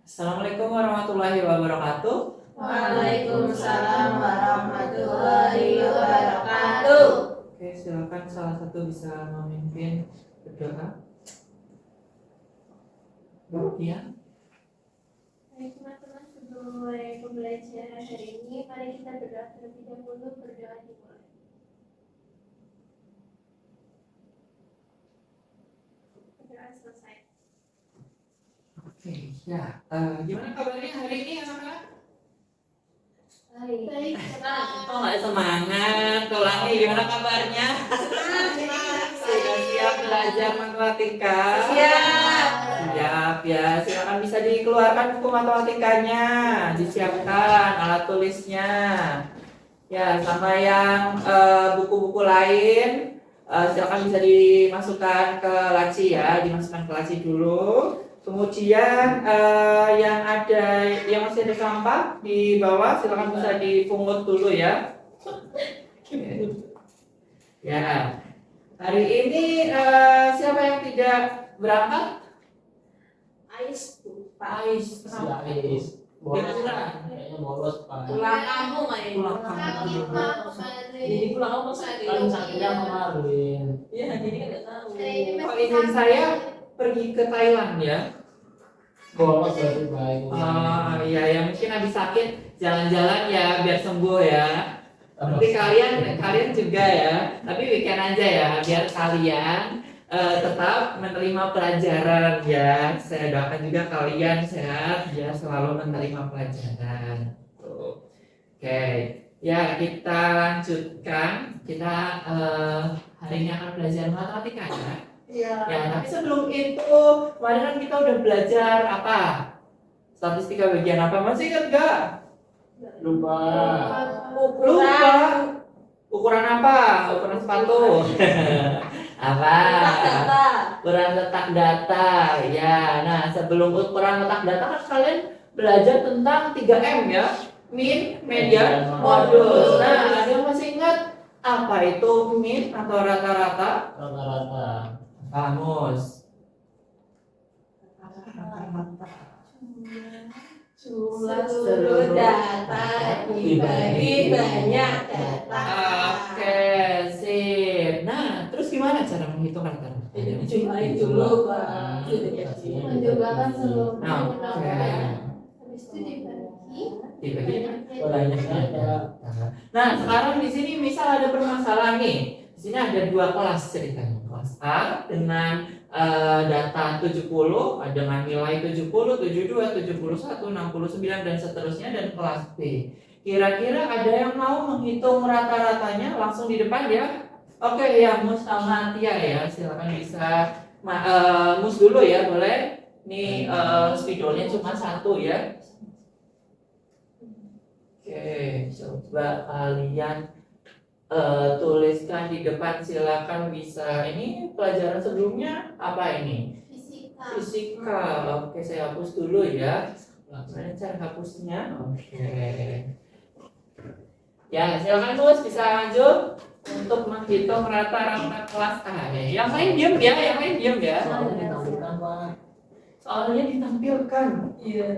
Assalamualaikum warahmatullahi wabarakatuh. Waalaikumsalam warahmatullahi wabarakatuh. Oke, silakan salah satu bisa memimpin berdoa. Ya. Baik teman-teman, sebelum mulai pembelajaran hari ini, mari kita berdoa terlebih dahulu. Berdoa dimulai. Berdoa selesai. Oke, ya. Gimana kabarnya hari ini anak-anak? Baik. Oh, nggak semangat. Ulangi, gimana kabarnya? Sudah siap belajar matematika? Siap. Siap ya. Silakan bisa dikeluarkan buku matematikanya, disiapkan alat tulisnya. Ya, sama yang buku-buku lain silakan bisa dimasukkan ke laci ya, dimasukkan ke laci dulu. Kemudian yang masih ada sampah di bawah silakan bisa dipungut dulu ya. Ya, hari ini siapa yang tidak berangkat? Ais, Pak. Ais, Siap, Bolos. Kayaknya bolos, Pak. Pulang kampung, Ais. Pulang kampung. Sakit, Pak. Jadi pulang kamu paling sakitnya kemarin. Iya, jadi kan nggak tahu. Kalau izin saya pergi ke Thailand ya. Bolos berarti baik. Iya ya, mungkin habis sakit jalan-jalan ya biar sembuh ya. Nanti kalian juga ya, tapi weekend aja ya biar kalian tetap menerima pelajaran ya. Saya doakan juga kalian sehat ya, selalu menerima pelajaran. Tuh. Oke, ya kita lanjutkan. Kita hari ini akan belajar matematika ya. Iya. Ya, tapi sebelum itu, kemarin kan kita udah belajar apa? Statistika bagian apa? Masih ingat gak? Lupa. Lupa. Ukuran apa? Ukuran sepatu. Apa? Ukuran letak data. Ya, nah sebelum ukuran letak data kan kalian belajar tentang 3M ya. Min, median, modus. Nah, ada yang masih ingat apa itu min atau rata-rata? Rata-rata. Kamus. Jumlah seluruh data dibagi banyak data. Oke, sip. Nah, terus gimana cara menghitung rata-rata? Dijumlahin dulu, Pak. Menjumlahkan seluruh Oke. habis itu dibagi. Dibagi Banyak data. Nah, sekarang di sini misal ada permasalahan nih. Di sini ada dua kelas ceritanya. Kelas A dengan data 70 dengan nilai 70, 72, 71, 69 dan seterusnya, dan kelas B. Kira-kira ada yang mau menghitung rata-ratanya langsung di depan ya? Oke ya, Mus sama Tia ya. Silakan bisa Mus dulu ya, boleh? Nih spidolnya cuma satu ya. Oke, coba kalian tuliskan di depan, silakan bisa. Ini pelajaran sebelumnya apa ini? Fisika. Oke, saya hapus dulu ya. Mana cara hapusnya? Oke. Ya, silakan Mus bisa lanjut untuk menghitung rata-rata kelas A. Yang lain diam ya, yang lain diam ya. Soalnya ditampilkan, Pak. Soalnya ditampilkan. Iya.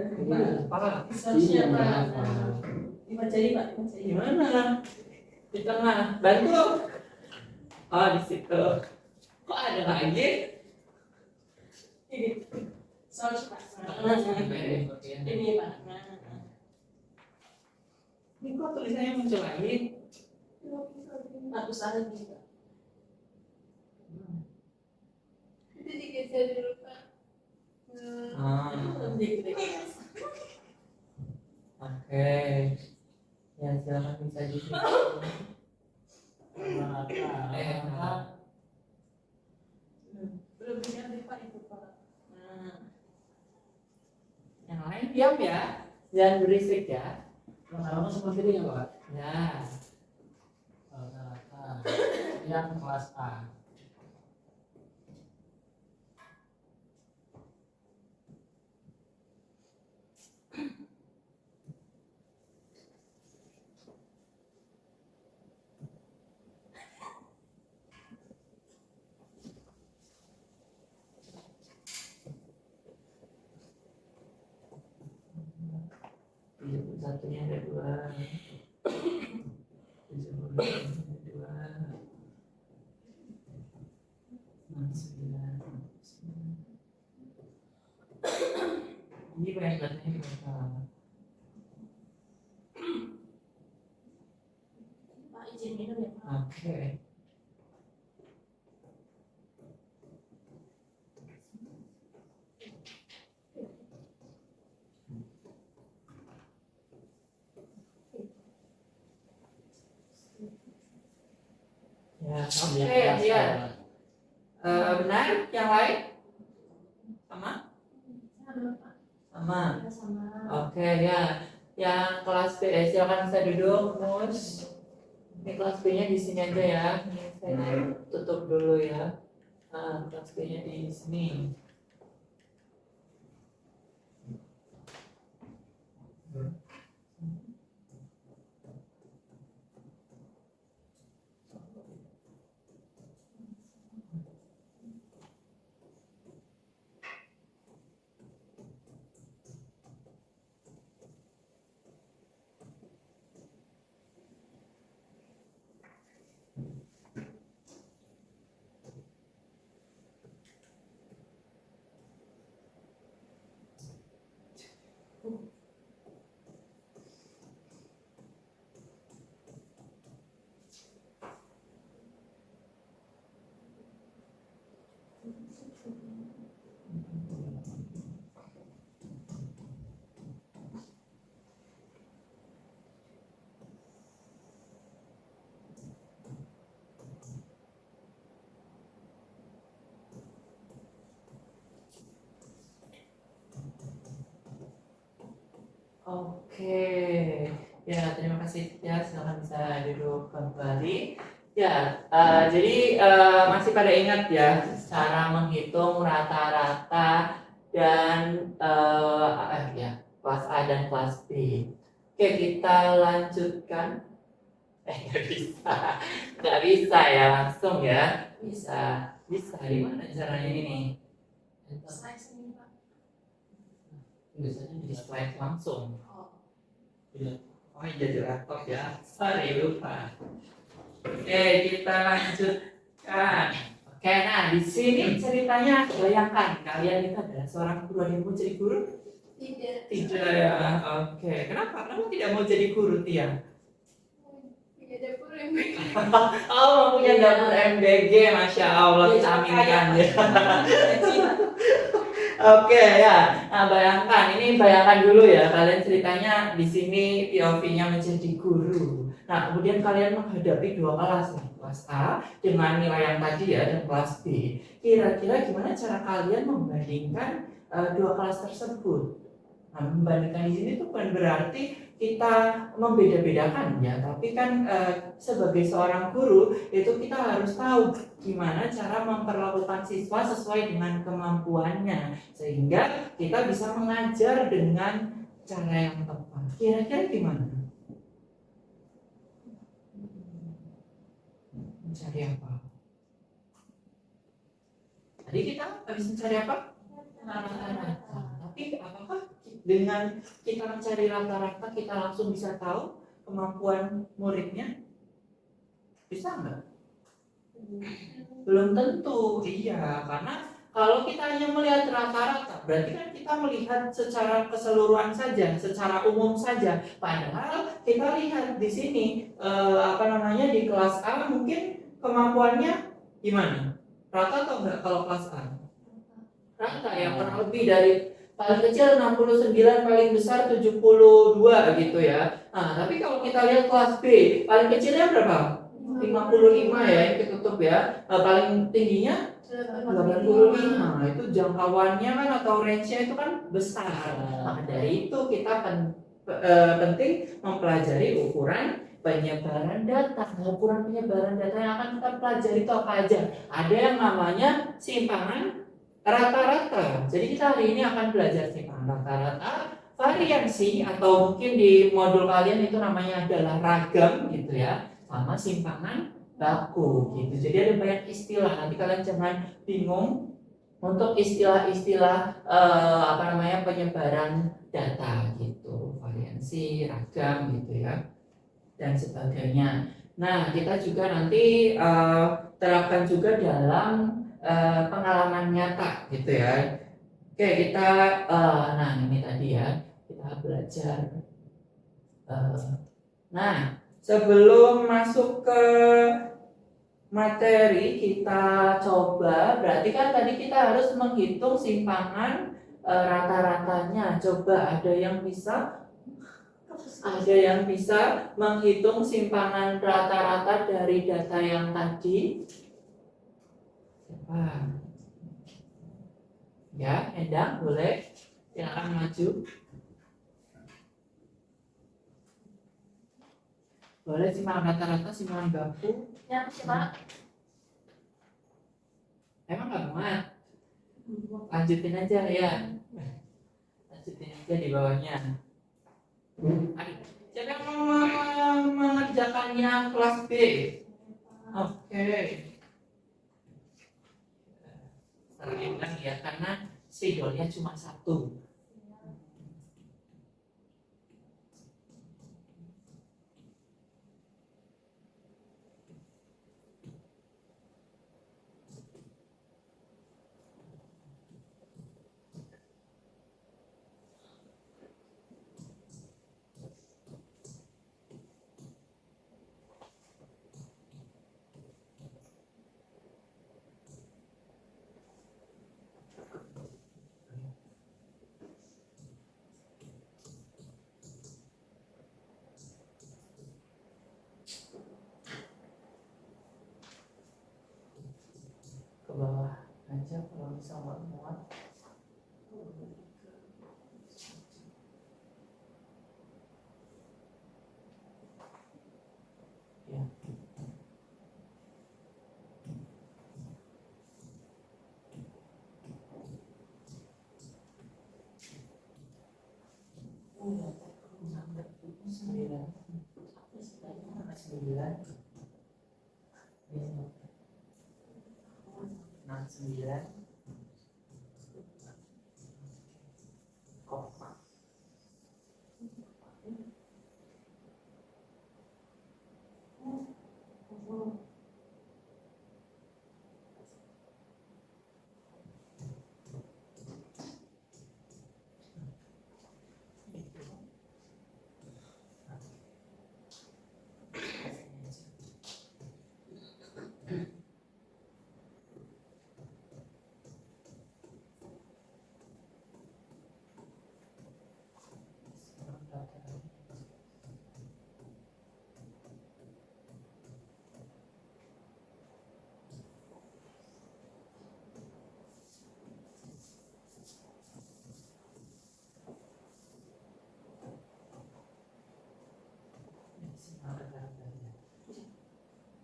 Pak. Seharusnya Iya, Pak. Pak. Dipelajari, Pak. Gimana? Di tengah, bantu. Oh, di situ. Kok ada lagi? Ini. Seharusnya, Pak. Ini, Pak. Ini kok tulisannya muncul lagi? Aku salah juga. Itu digeser dulu, Pak. Oke. Ya, silakan bisa di sini. Rata. Belum diganti, Pak, itu, Pak. Yang lain diam ya. Jangan berisik ya. Rata-rata seperti ini ya, Pak. Ya. Rata-rata. Yang kelas A. satunya ada 2. 70 ada 2. 69. Ini banyak datanya berapa? Pak izin minum ya Pak. Oke. Ya, oke, ya. Benar? Yang lain? Sama? Sama Pak. Sama. Sama. Oke, ya. Yang kelas B, silakan saya duduk, Mus. Ini kelas B-nya di sini aja ya. Ini saya tutup dulu ya. Kelas B-nya di sini. Oke, ya terima kasih ya, silakan bisa duduk kembali. Ya, jadi masih pada ingat ya cara menghitung rata-rata dan ya kelas A dan kelas B. Oke, kita lanjutkan. Nggak bisa ya langsung ya. Bisa, gimana caranya ini? Slide sini Pak. Biasanya di slide langsung. Oh. Oh jadi laptop ya. Sorry lupa. Oke kita lanjutkan. Oke nah di sini ceritanya bayangkan kalian itu adalah seorang guru yang mau jadi guru? Tidak. Tidak ya. Oke kenapa? Kamu tidak mau jadi guru Tia? Punya dapur yang baik. Oh punya dapur MBG, masya Allah kita aminkan ya. Oke ya, nah bayangkan dulu ya kalian ceritanya di sini POV-nya menjadi guru. Nah kemudian kalian menghadapi 2 kelas nih, kelas A dengan nilai yang tadi ya dan kelas B. Kira-kira gimana cara kalian membandingkan 2 kelas tersebut? Nah membandingkan di sini tuh bukan berarti kita membeda-bedakan ya, tapi kan sebagai seorang guru itu kita harus tahu gimana cara memperlakukan siswa sesuai dengan kemampuannya sehingga kita bisa mengajar dengan cara yang tepat. Kira-kira gimana? Mencari apa? Tadi kita habis mencari apa? Rata-rata. Tapi apakah dengan kita mencari rata-rata kita langsung bisa tahu kemampuan muridnya? Bisa nggak? Belum tentu, iya. Karena kalau kita hanya melihat rata-rata, berarti kan kita melihat secara keseluruhan saja, secara umum saja. Padahal kita lihat di sini, di kelas A mungkin kemampuannya gimana? Rata atau enggak kalau kelas A? Rata ya, kurang lebih dari paling kecil 69, paling besar 72 gitu ya. Nah, tapi kalau kita lihat kelas B, paling kecilnya berapa? 55 ya, yang ketutup ya. Paling tingginya 85. Itu jangkauannya kan atau range-nya itu kan besar. Nah, dari itu kita penting mempelajari ukuran penyebaran data. Ukuran penyebaran data yang akan kita pelajari itu apa aja? Ada yang namanya simpangan rata-rata. Jadi kita hari ini akan belajar simpangan rata-rata, variansi atau mungkin di modul kalian itu namanya adalah ragam gitu ya, sama simpangan baku gitu. Jadi ada banyak istilah, nanti kalian jangan bingung untuk istilah-istilah apa namanya penyebaran data gitu, variansi, ragam gitu ya, dan sebagainya. Nah, kita juga nanti terapkan juga dalam pengalaman nyata gitu ya. Oke, kita nah ini tadi ya, kita belajar. Nah, sebelum masuk ke materi kita coba, berarti kan tadi kita harus menghitung simpangan rata-ratanya. Coba ada yang bisa menghitung simpangan rata-rata dari data yang tadi? Siapa? Ya, Endang, boleh? Silakan maju. Boleh simpangan rata-rata, simpangan baku. Yang siapa? Emang nggak muat? Lanjutin aja ya. Lanjutin aja di bawahnya. Ayo, siapa yang mau mengerjakan yang kelas B? Oke. Sekarang Endang ya, karena spidolnya cuma satu. Ke bawah aja kalau bisa nggak muat. Ya. Sembilan. Sembilan. Enam sembilan. Koma.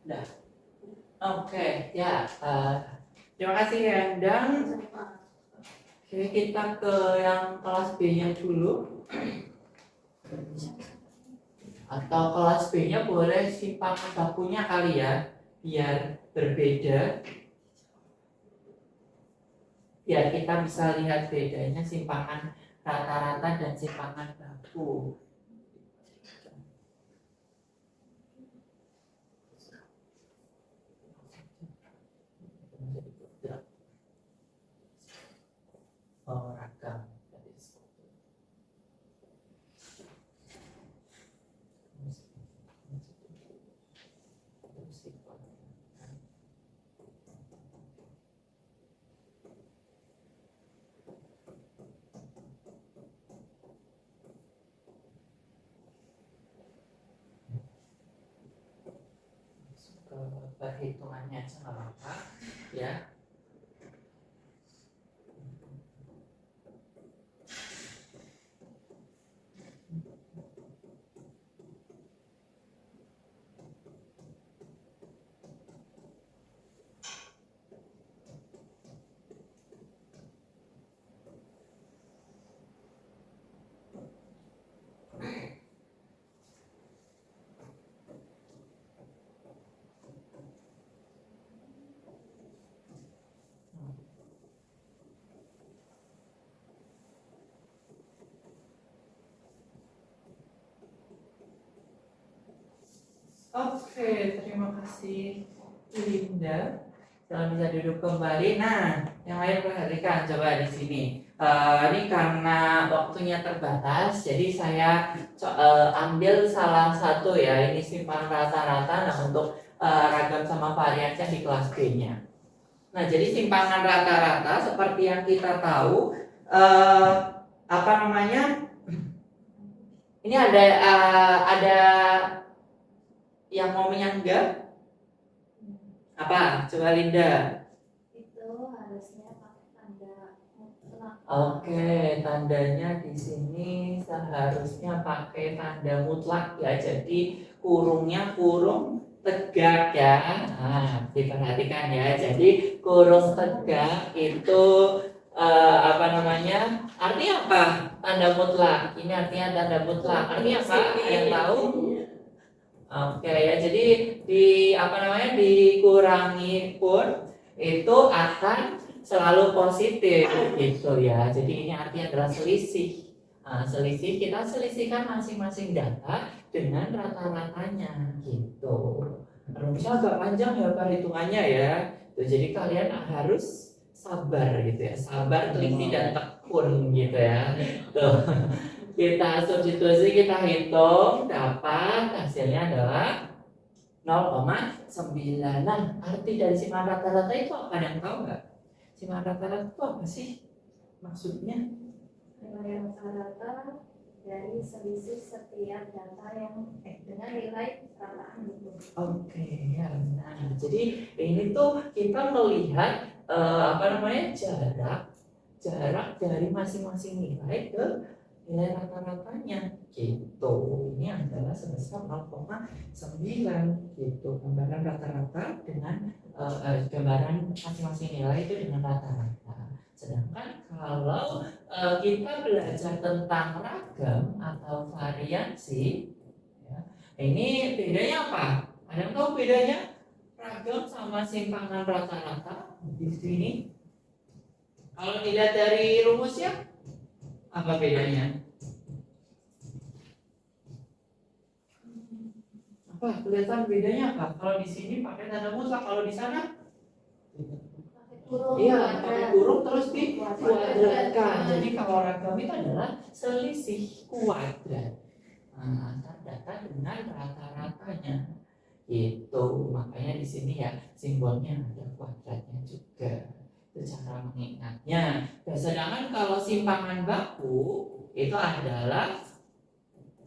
Dah. Oke, ya. Terima kasih ya, Endang. Oke, kita ke yang kelas B-nya dulu. Atau kelas B-nya boleh simpangan bakunya kali ya, biar berbeda. Biar kita bisa lihat bedanya simpangan rata-rata dan simpangan baku. Oh, ragam. Ke perhitungannya aja nggak apa-apa ya. Oke, terima kasih Linda. Sekarang bisa duduk kembali. Nah, yang lain perhatikan coba di sini. Ini karena waktunya terbatas, jadi saya ambil salah satu ya, ini simpan rata-rata. Nah, untuk ragam sama variannya di kelas B-nya. Nah, jadi simpangan rata-rata seperti yang kita tahu, apa namanya? Ini ada yang mau menyanggah? Apa? Coba Linda. Itu harusnya pakai tanda mutlak. Oke, tandanya di sini seharusnya pakai tanda mutlak ya. Jadi kurungnya kurung tegak ya. Nah, diperhatikan ya. Jadi kurung tegak itu apa namanya? Artinya apa? Tanda mutlak. Ini artinya tanda mutlak. Artinya apa? Yang tahu? Oke ya. Jadi dikurangi pun itu akan selalu positif gitu ya. Jadi ini artinya adalah selisih. Nah, selisih kita selisihkan masing-masing data dengan rata-ratanya gitu. Rumusnya agak panjang ya perhitungannya ya. Tuh, jadi kalian harus sabar gitu ya. Sabar, teliti dan tekun gitu ya. Tuh. Kita substitusi, kita hitung, dapat hasilnya adalah 0,9. Nah, arti dari simpan rata-rata itu apa? Ada yang tahu nggak? Simpan rata-rata itu apa sih maksudnya? Nilai rata-rata dari selisih setiap data yang dengan nilai rataan itu. Oke, ya. Nah, jadi ini tuh kita melihat jarak dari masing-masing nilai ke nilai rata-ratanya gitu. Ini adalah sebesar 0,9 gitu. Gambaran rata-rata dengan gambaran masing-masing nilai itu dengan rata-rata. Sedangkan kalau kita belajar tentang ragam atau variasi, ya, ini bedanya apa? Ada yang tahu bedanya ragam sama simpangan rata-rata di sini? Kalau dilihat dari rumusnya, apa bedanya? Apa kelihatan bedanya apa? Kalau di sini pakai tanda mutlak, kalau di sana? Pakai kurung. Iya, pakai kurung terus Kuadrat. dikuadratkan. Jadi kalau ragam itu adalah selisih kuadrat antar data dengan rata-ratanya. Itu makanya di sini ya simbolnya ada kuadratnya juga. Itu cara mengingatnya. Dan sedangkan kalau simpangan baku itu adalah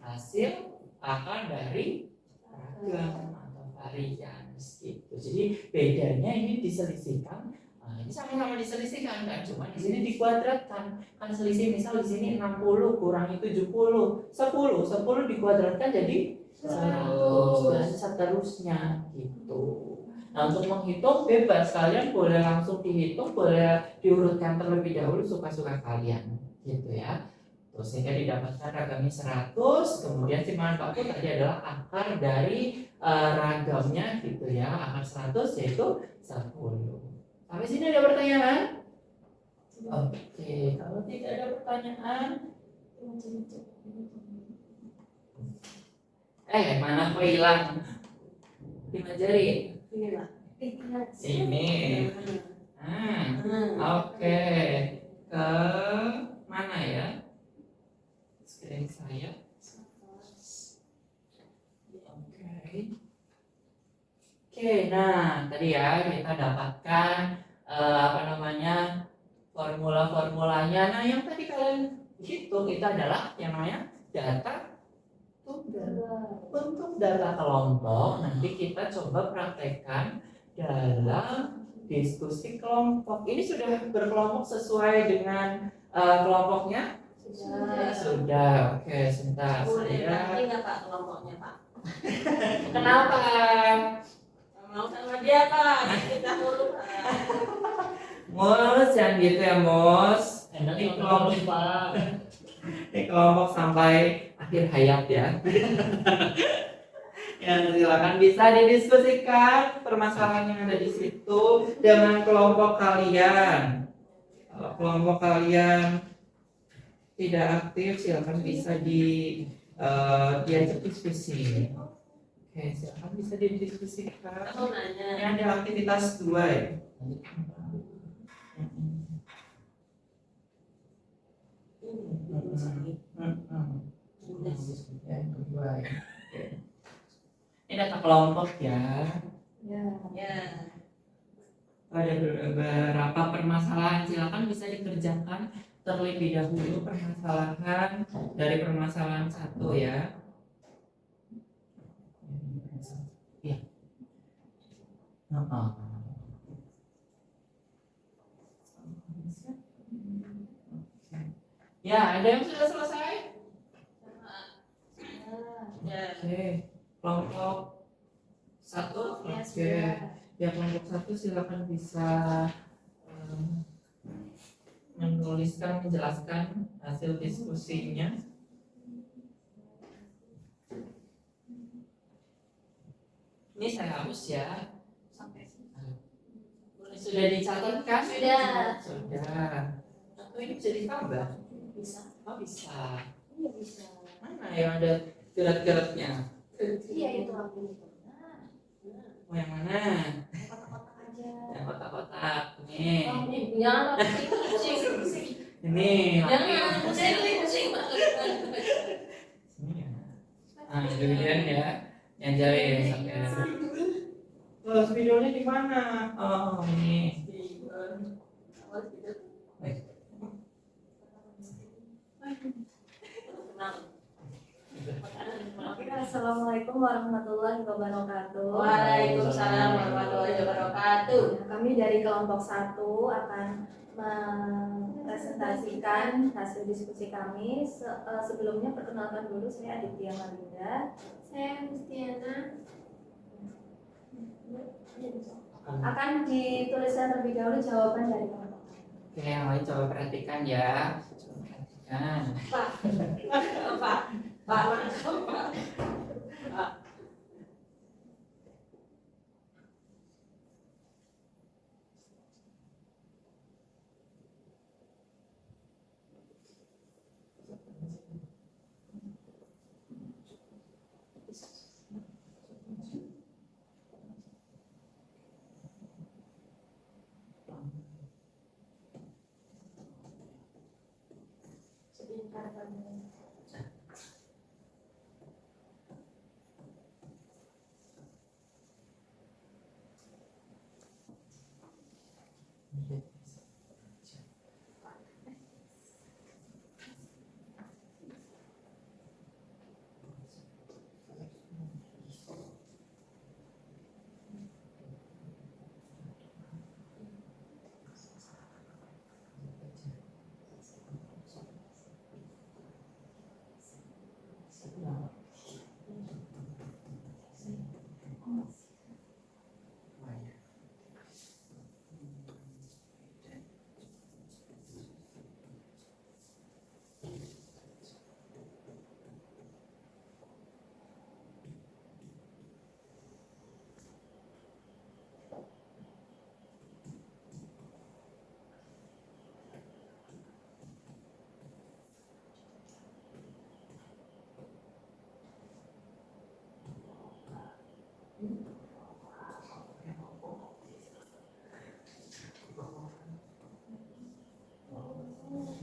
hasil akar dari ragam atau varian gitu. Jadi bedanya ini diselisihkan. Nah, ini sama-sama diselisihkan kan, cuma di sini dikuadratkan. Kan selisih misal di sini 60 kurangi 70, 10 dikuadratkan jadi 100 dan seterusnya gitu. Nah, untuk menghitung bebas, kalian boleh langsung dihitung, boleh diurutkan terlebih dahulu suka-suka kalian gitu ya. Terus sehingga didapatkan ragamnya 100, kemudian simpangan baku tadi adalah akar dari ragamnya gitu ya. Akar 100 yaitu 10. Sampai sini ada pertanyaan? Oke, kalau tidak ada pertanyaan, mana kok hilang? 5 jari. Ini. Oke. Ke mana ya? Screen saya. Oke, nah tadi ya kita dapatkan formula-formulanya. Nah, yang tadi kalian hitung itu adalah yang namanya data tunggal. Untuk data kelompok nanti kita coba praktekkan dalam diskusi kelompok. Ini sudah berkelompok sesuai dengan kelompoknya? Sudah. Oke, sebentar saya. Nggak Pak kelompoknya Pak? Kenapa? Mau sama dia Pak? Kita mulu Pak. Mus, yang gitu ya Mus. Ini kelompok Pak. Ini kelompok sampai akhir hayat ya. Ya, silakan bisa didiskusikan permasalahan yang ada di situ dengan kelompok kalian. Kalau kelompok kalian tidak aktif, silakan bisa diajak diskusi. Oke, silakan bisa didiskusikan. Aku nanya. Ini ada aktivitas 2 ya. Yang kedua ya. Oke. Ini data kelompok ya. Ya. Ya. Ada beberapa permasalahan, silakan bisa dikerjakan terlebih dahulu permasalahan dari permasalahan 1 ya. Iya. Ya, ada yang sudah selesai? Ya. Oke, kelompok 1. Ya, Oke. sudah. Ya, kelompok 1 silakan bisa menuliskan, menjelaskan hasil diskusinya. Ini saya hapus ya. Sampai sini. Sudah dicatatkan? Sudah. Sudah. Atau ini bisa ditambah? Bisa. Oh, bisa. Iya bisa. Mana yang ada gerak-geraknya? Iya itu aku. Oh, yang mana? Kotak-kotak aja. Yang kotak-kotak. Nih. Jangan pusing. Ini. Jangan pusing. Sini ya. Nah, kemudian ya. Yang jari sampai. Terus videonya di mana? Oh, ini. Assalamualaikum warahmatullahi wabarakatuh. Waalaikumsalam warahmatullahi wabarakatuh. Kami dari kelompok 1 akan mempresentasikan hasil diskusi kami. Sebelumnya perkenalkan dulu, saya Aditya Marinda. Saya Mustiana. Akan dituliskan terlebih dahulu jawaban dari kelompok. Oke, yang lain coba perhatikan ya. Coba perhatikan. Pak.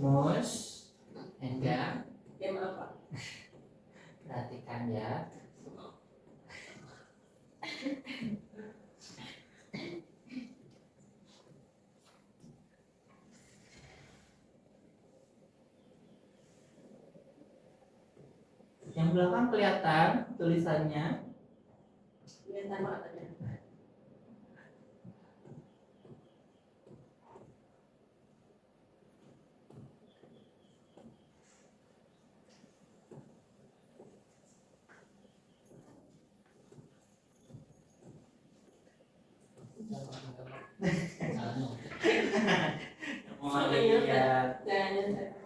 Mus, Enda, Game apa? perhatikan ya. Yang belakang kelihatan tulisannya. Kelihatan matanya. Mau lihat. Jangan.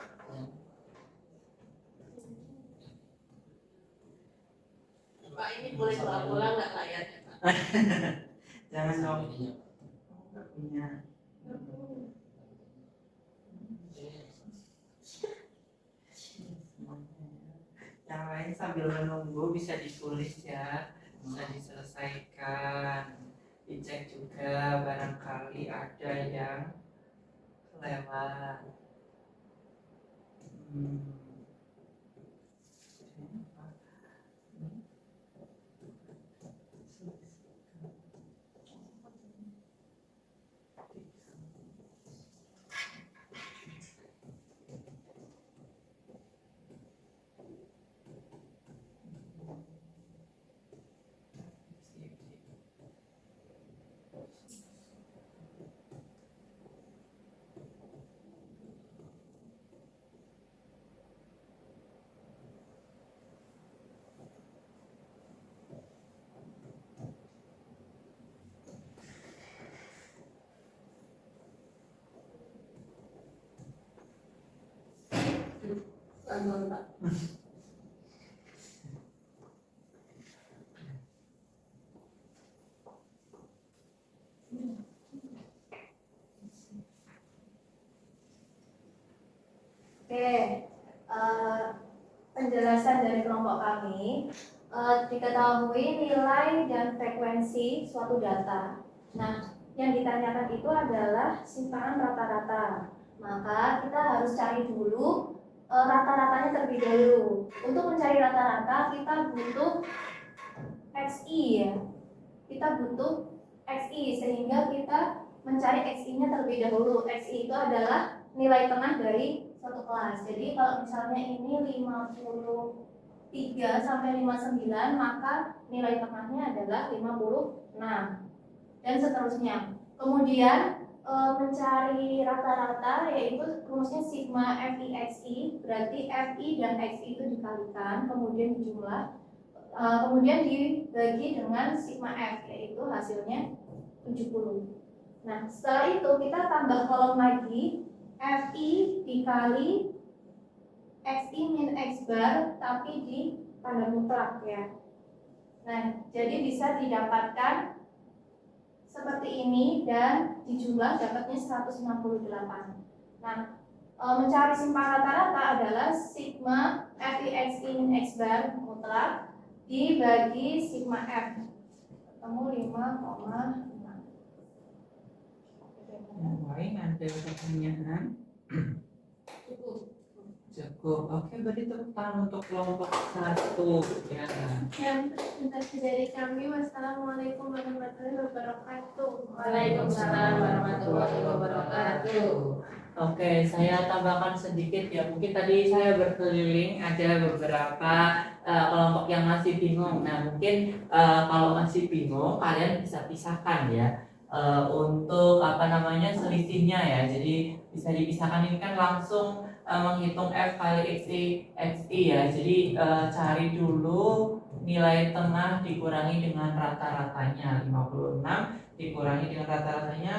Pak ini boleh pulang nggak layarnya Pak? Jangan dong. Nggak punya. Yang lain sambil menunggu bisa ditulis ya. bisa diselesaikan. Dicek juga barangkali ada yang lewat. Pelan-pelan, Pak. Oke, penjelasan dari kelompok kami, diketahui nilai dan frekuensi suatu data. Nah, yang ditanyakan itu adalah simpangan rata-rata. Maka kita harus cari dulu rata-ratanya terlebih dahulu. Untuk mencari rata-rata kita butuh XI ya. Kita butuh XI sehingga kita mencari XI-nya terlebih dahulu. XI itu adalah nilai tengah dari suatu kelas. Jadi kalau misalnya ini 53 sampai 59, maka nilai tengahnya adalah 56 dan seterusnya. Kemudian mencari rata-rata yaitu rumusnya sigma FIXI, berarti FI dan XI itu dikalikan kemudian dijumlah, kemudian dibagi dengan sigma F yaitu hasilnya 70. Nah, setelah itu kita tambah kolom lagi FI dikali XI min X bar tapi di tanda mutlak ya. Nah, jadi bisa didapatkan seperti ini dan dijumlah dapatnya 168. Nah, mencari simpangan rata-rata adalah sigma FIXI min X bar mutlak dibagi sigma F ketemu 5,5. Yang lain ada pertanyaan? Cukup. Oke, beri tepuk tangan untuk kelompok 1 ya. Yang presentasi dari kami. Wassalamualaikum warahmatullahi wabarakatuh. Waalaikumsalam warahmatullahi wabarakatuh. Oke, saya tambahkan sedikit ya. Mungkin tadi saya berkeliling ada beberapa kelompok yang masih bingung. Nah, mungkin kalau masih bingung kalian bisa pisahkan ya. Untuk selisihnya ya. Jadi bisa dipisahkan, ini kan langsung menghitung F kali XI ya. Jadi cari dulu nilai tengah dikurangi dengan rata-ratanya 56 dikurangi dengan rata-ratanya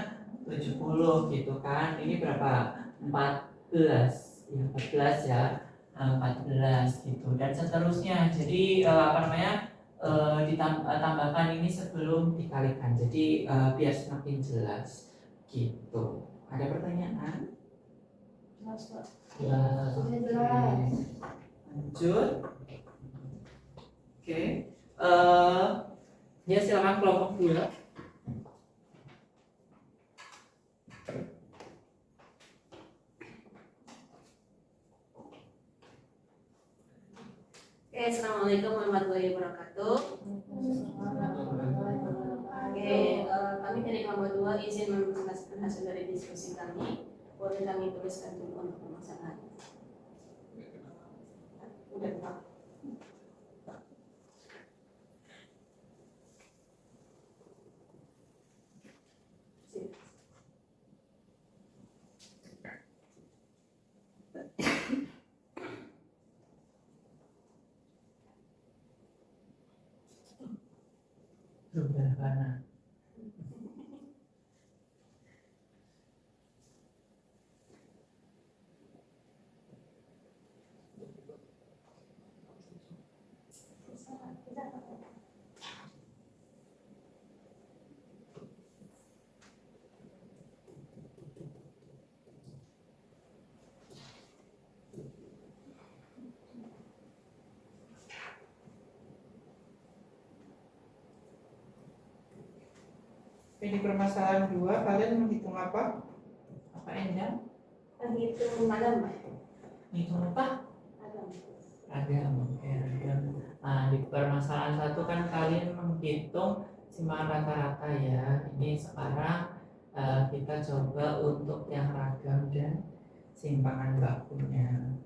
70 gitu kan. Ini berapa? 14 ya, 14 ya. 14 gitu dan seterusnya. Jadi ditambahkan ini sebelum dikalikan. Jadi biar semakin jelas gitu. Ada pertanyaan? Ya, Sudah jelas. lanjut. Oke. Ya silakan kelompok 2. Oke, assalamualaikum warahmatullahi wabarakatuh. Oke, kami dari kelompok 2 izin mempresentasikan hasil dari diskusi kami. Boleh kami tuliskan dulu untuk pemasangan. Udah, Pak. Sudah mana? Di permasalahan 2 kalian menghitung apa? Apa Enda? Hitung madam. Hitung apa? Madam. Ragam. Oke, ragam. Nah, di permasalahan 1 kan kalian menghitung simpangan rata-rata ya. Ini sekarang kita coba untuk yang ragam dan simpangan bakunya.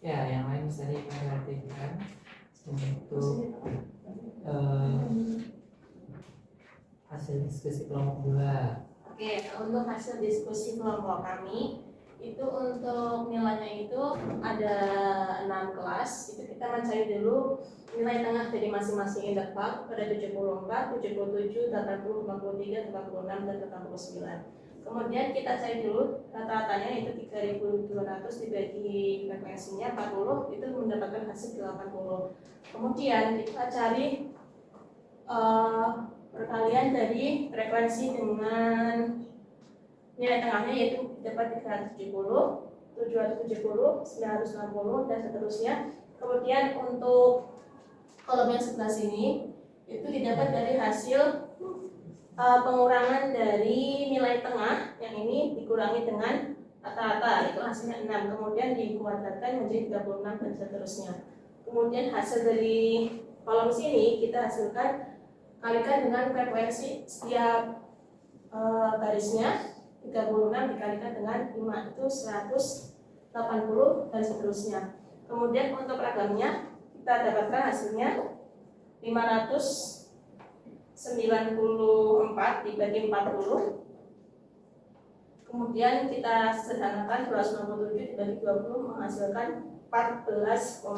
Ya, yang lain bisa diperhatikan untuk hasil diskusi kelompok 2. Oke, untuk hasil diskusi kelompok kami itu untuk nilainya itu ada 6 kelas. Itu kita mencari dulu nilai tengah dari masing-masing interval pada 74, 77, 80, 53, 86, dan 89. Kemudian kita cari dulu rata-ratanya itu 3.200 dibagi frekuensinya 40, itu mendapatkan hasil 80. Kemudian kita cari perkalian dari frekuensi dengan nilai tengahnya, yaitu dapat 370, 770, 960, dan seterusnya. Kemudian untuk kolom yang sebelah sini itu didapat dari hasil pengurangan dari nilai tengah yang ini dikurangi dengan rata-rata, itu hasilnya 6, kemudian dikuadratkan menjadi 36 dan seterusnya. Kemudian hasil dari kolom sini kita hasilkan kalikan dengan frekuensi setiap garisnya, 36 dikalikan dengan 5 itu 180 dan seterusnya. Kemudian untuk ragamnya kita dapatkan hasilnya 594 dibagi 40. Kemudian kita sederhanakan 297 dibagi 20 menghasilkan 14,85.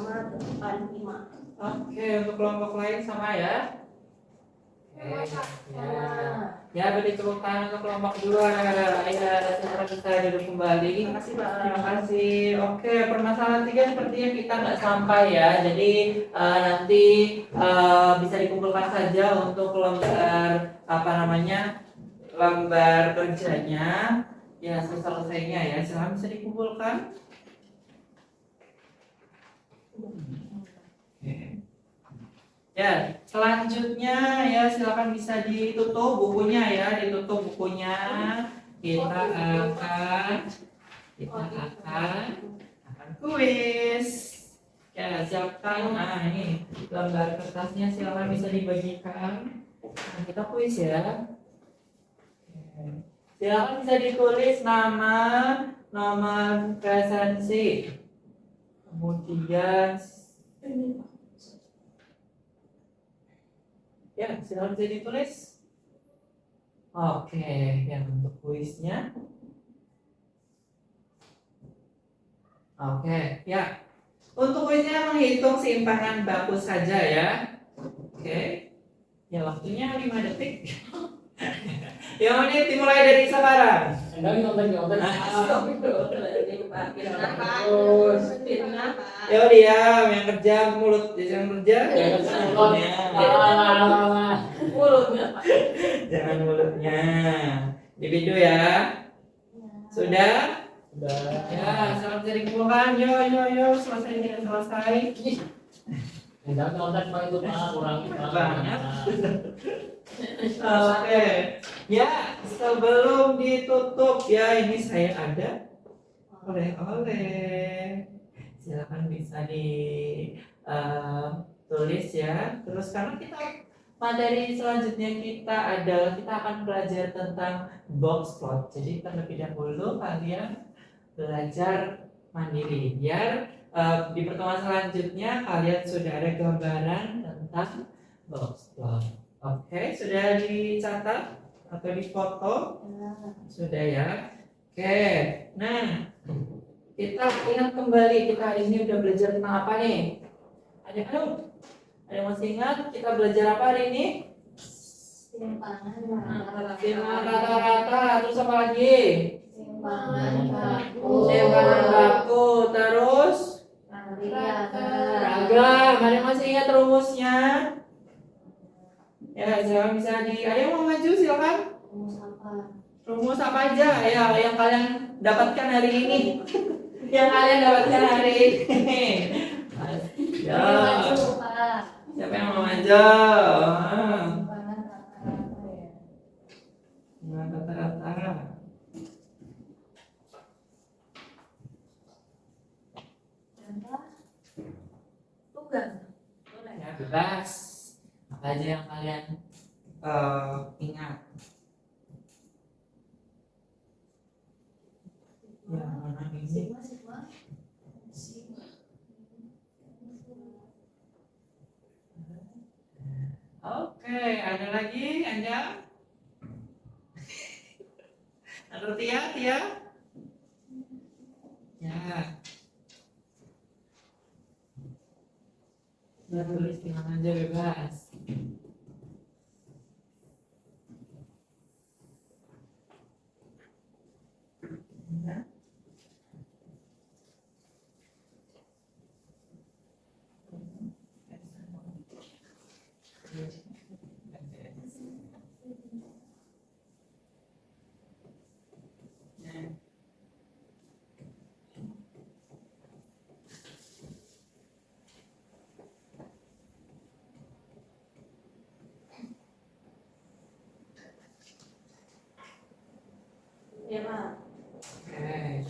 Oke, untuk kelompok lain sama ya. Ya, beri tepuk tangan untuk kelompok 2. Ya, sekarang bisa duduk kembali. Terima kasih, Pak. Terima kasih. Oke, permasalahan 3 sepertinya kita nggak sampai ya. Jadi nanti bisa dikumpulkan saja untuk lembar lembar kerjanya. Ya, selesainya ya. Silahkan bisa dikumpulkan. Ya, selanjutnya ya silakan bisa ditutup bukunya ya, ditutup bukunya. Kita akan kuis. Ya, siapkan. Nah, ini lembar kertasnya silakan bisa dibagikan. Nah, kita kuis ya. Silakan bisa ditulis nama, nomor presensi. Kemudian ya, silakan bisa ditulis. Oke, yang untuk kuisnya. Oke, ya. Untuk kuisnya menghitung simpanan baku saja ya. Oke. Ya, waktunya 5 detik. Yang menit dimulai dari sekarang. Yo diam, yang kerja mulut, yang kerja. Mulutnya, Pak. Jangan mulutnya. Dibidu ya. Sudah? Ya, selamat jadi kumpulkan. Yo, selesai. Oke. Ya, sebelum ditutup ya, ini saya ada oleh-oleh. Silakan bisa tulis ya. Terus karena kita materi selanjutnya kita akan belajar tentang box plot. Jadi terlebih dahulu kalian belajar mandiri biar di pertemuan selanjutnya kalian sudah ada gambaran tentang box plot. Oke, sudah dicatat atau difoto? Sudah ya. Oke. Nah, kita ingat kembali kita hari ini udah belajar tentang apa nih? Ada yang masih ingat kita belajar apa hari ini? Simpanan rata-rata, terus apa lagi? Simpanan baku, terus ragam. Ada yang masih ingat rumusnya? Ya, silakan bisa ada yang mau maju silakan. Rumus apa aja ya yang kalian dapatkan hari ini? Yang kalian dapatkan hari ini? Ya. Siapa yang mau maju? Rata-rata. Tugas. Ya, bebas. Apa aja yang kalian ingat? Ya, mana ini? Oke, ada lagi, Anja? Atau Tia? Udah tulis di mana aja bebas. Ya. Ya, Pak. Oke.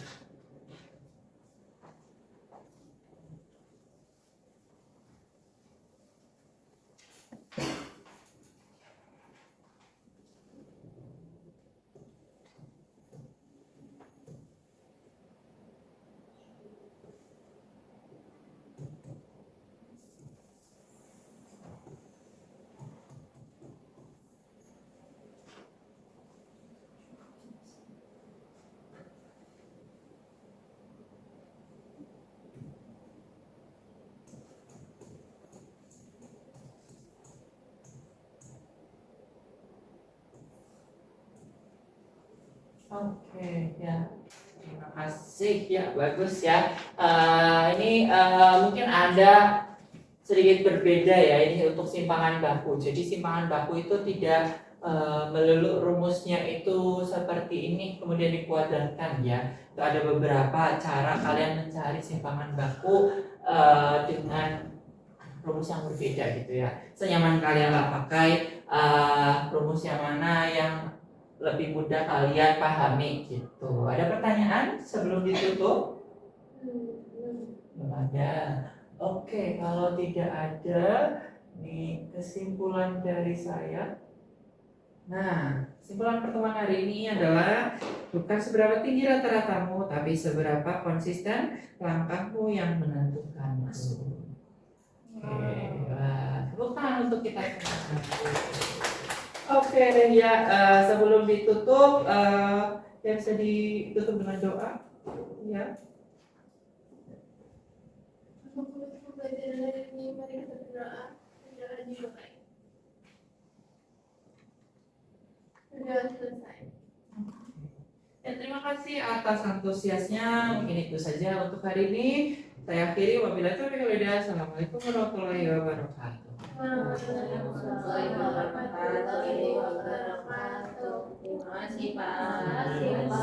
Oke, ya. Terima kasih ya, bagus ya. Ini mungkin ada sedikit berbeda ya ini untuk simpangan baku. Jadi simpangan baku itu tidak melulu rumusnya itu seperti ini kemudian dikuadratkan ya. Itu ada beberapa cara kalian mencari simpangan baku dengan rumus yang berbeda gitu ya. Senyaman kalian lah pakai rumus yang mana yang lebih mudah kalian pahami gitu. Ada pertanyaan sebelum ditutup? Belum ada. Oke, kalau tidak ada, nih kesimpulan dari saya. Nah, kesimpulan pertemuan hari ini adalah bukan seberapa tinggi rata-ratamu, tapi seberapa konsisten langkahmu yang menentukan. Oke, wah, tepuk tangan untuk kita semua. Oke, ya sebelum ditutup, ya bisa ditutup dengan doa, ya. Pembelajaran hari ini mari kita berdoa. Berdoa dimulai. Sudah selesai. Ya, terima kasih atas antusiasnya. Mungkin itu saja untuk hari ini. Saya akhiri. Wabillahi taufiq wal hidayah. Assalamualaikum warahmatullahi wabarakatuh. Waalaikumsalam warahmatullahi wabarakatuh. Terima kasih, Pak. Terima kasih, Pak.